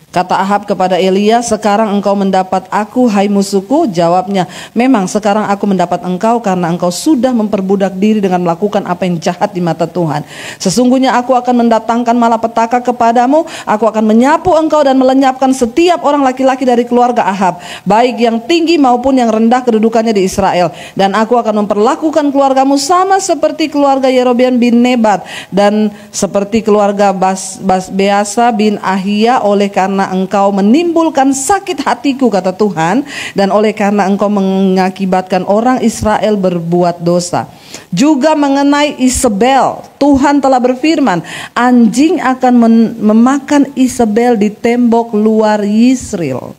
Kata Ahab kepada Elia, sekarang engkau mendapat aku, hai musuhku. Jawabnya, memang sekarang aku mendapat engkau karena engkau sudah memperbudak diri dengan melakukan apa yang jahat di mata Tuhan. Sesungguhnya aku akan mendatangkan malapetaka kepadamu. Aku akan menyapu engkau dan melenyapkan setiap orang laki-laki dari keluarga Ahab, baik yang tinggi maupun yang rendah kedudukannya di Israel. Dan aku akan memperlakukan keluargamu sama seperti keluarga Yerobeam bin Nebat dan seperti keluarga Beasa bin Ahia, oleh karena engkau menimbulkan sakit hatiku, kata Tuhan, dan oleh karena engkau mengakibatkan orang Israel berbuat dosa. Juga mengenai Isabel, Tuhan telah berfirman, anjing akan memakan Isabel di tembok luar Yisrael.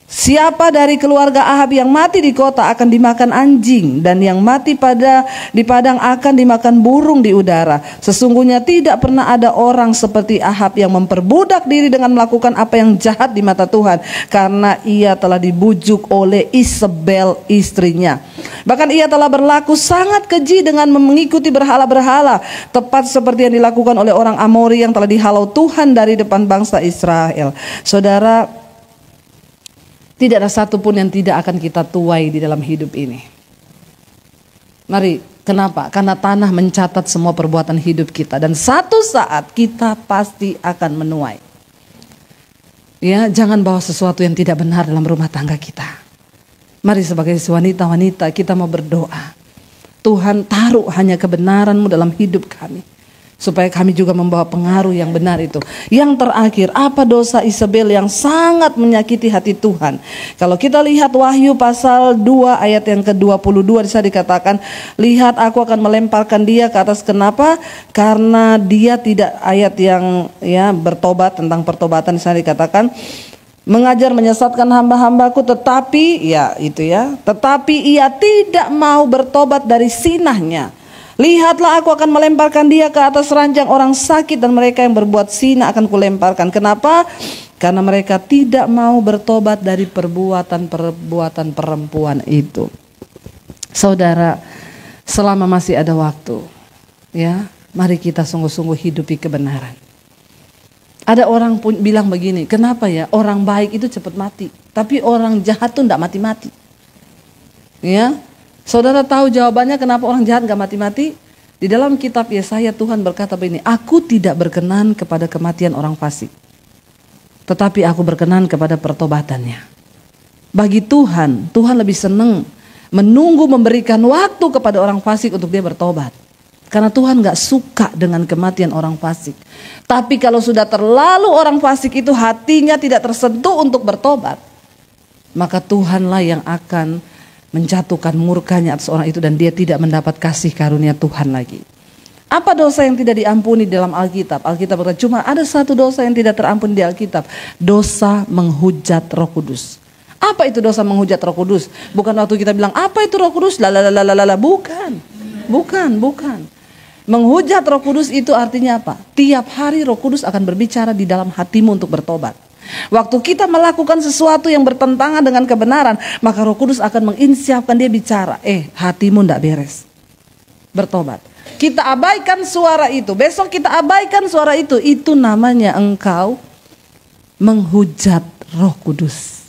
Siapa dari keluarga Ahab yang mati di kota akan dimakan anjing, dan yang mati di padang akan dimakan burung di udara. Sesungguhnya tidak pernah ada orang seperti Ahab yang memperbudak diri dengan melakukan apa yang jahat di mata Tuhan, karena ia telah dibujuk oleh Isabel istrinya. Bahkan ia telah berlaku sangat keji dengan mengikuti berhala-berhala, tepat seperti yang dilakukan oleh orang Amori yang telah dihalau Tuhan dari depan bangsa Israel. Saudara, tidak ada satupun yang tidak akan kita tuai di dalam hidup ini. Mari, kenapa? Karena tanah mencatat semua perbuatan hidup kita, dan satu saat kita pasti akan menuai. Ya, jangan bawa sesuatu yang tidak benar dalam rumah tangga kita. Mari sebagai wanita-wanita kita mau berdoa. Tuhan, taruh hanya kebenaran-Mu dalam hidup kami. supaya kami juga membawa pengaruh yang benar itu. Yang terakhir, apa dosa Isabel yang sangat menyakiti hati Tuhan? Kalau kita lihat Wahyu pasal 2 ayat yang ke-22, di sana dikatakan, lihat aku akan melemparkan dia ke atas. Kenapa? Karena dia tidak, ayat yang bertobat, tentang pertobatan di sana dikatakan, mengajar menyesatkan hamba-hambaku, tetapi ia tidak mau bertobat dari sinahnya. Lihatlah aku akan melemparkan dia ke atas ranjang orang sakit, dan mereka yang berbuat zina akan kulemparkan. Kenapa? Karena mereka tidak mau bertobat dari perbuatan-perbuatan perempuan itu. Saudara, selama masih ada waktu, mari kita sungguh-sungguh hidupi kebenaran. Ada orang pun bilang begini, kenapa ya orang baik itu cepat mati, tapi orang jahat tuh enggak mati-mati. Saudara tahu jawabannya kenapa orang jahat gak mati-mati? Di dalam kitab Yesaya Tuhan berkata begini, aku tidak berkenan kepada kematian orang fasik, tetapi aku berkenan kepada pertobatannya. Bagi Tuhan lebih senang menunggu memberikan waktu kepada orang fasik untuk dia bertobat. Karena Tuhan gak suka dengan kematian orang fasik. Tapi kalau sudah terlalu orang fasik itu hatinya tidak tersentuh untuk bertobat, maka Tuhanlah yang akan menjatuhkan murkanya atas orang itu, dan dia tidak mendapat kasih karunia Tuhan lagi. Apa dosa yang tidak diampuni dalam Alkitab? Alkitab berkata cuma ada satu dosa yang tidak terampuni di Alkitab, dosa menghujat Roh Kudus. Apa itu dosa menghujat Roh Kudus? Bukan waktu kita bilang apa itu Roh Kudus, bukan. Menghujat Roh Kudus itu artinya apa? Tiap hari Roh Kudus akan berbicara di dalam hatimu untuk bertobat. Waktu kita melakukan sesuatu yang bertentangan dengan kebenaran, maka Roh Kudus akan menginsiapkan dia bicara, hatimu ndak beres, bertobat. Kita abaikan suara itu, besok kita abaikan suara itu namanya engkau menghujat Roh Kudus.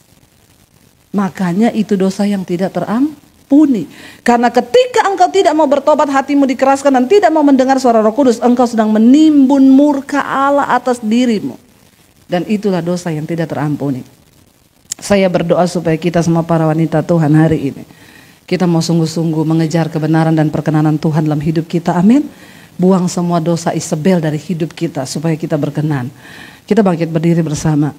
Makanya itu dosa yang tidak terampuni. Karena ketika engkau tidak mau bertobat, hatimu dikeraskan dan tidak mau mendengar suara Roh Kudus, engkau sedang menimbun murka Allah atas dirimu. Dan itulah dosa yang tidak terampuni. Saya berdoa supaya kita semua para wanita Tuhan hari ini, kita mau sungguh-sungguh mengejar kebenaran dan perkenanan Tuhan dalam hidup kita. Amin. Buang semua dosa Isabel dari hidup kita supaya kita berkenan. Kita bangkit berdiri bersama.